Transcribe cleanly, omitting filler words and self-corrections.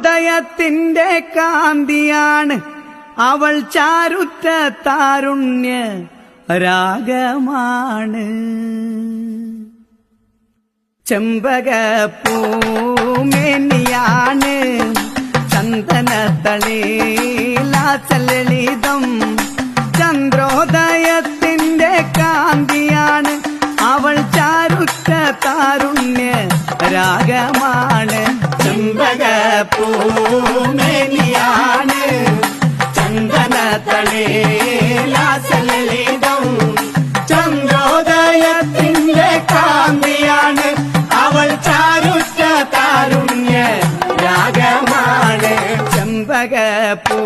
ചന്ദ്രോദയത്തിന്റെ കാന്തിയാണ് അവൾ ചാരുറ്റ താരുണ്യ രാഗമാണ്. ചെമ്പകപ്പൂമേനിയാണ് ചന്ദനത്തളിലാചലളിതം. ചന്ദ്രോദയത്തിന്റെ കാന്തിയാണ് അവൾ ചാരുറ്റ താരുണ്യ രാഗമാണ്. ചെമ്പകപ്പൂമേനിയാണ് ചന്ദനത്തളിലാചലളിതം. ചന്ദ്രോദയത്തിന്റെ കാന്തിയാണ് അവൾ ചാരുറ്റ താരുണ്യ രാഗമാണ്. ചെമ്പകപ്പൂ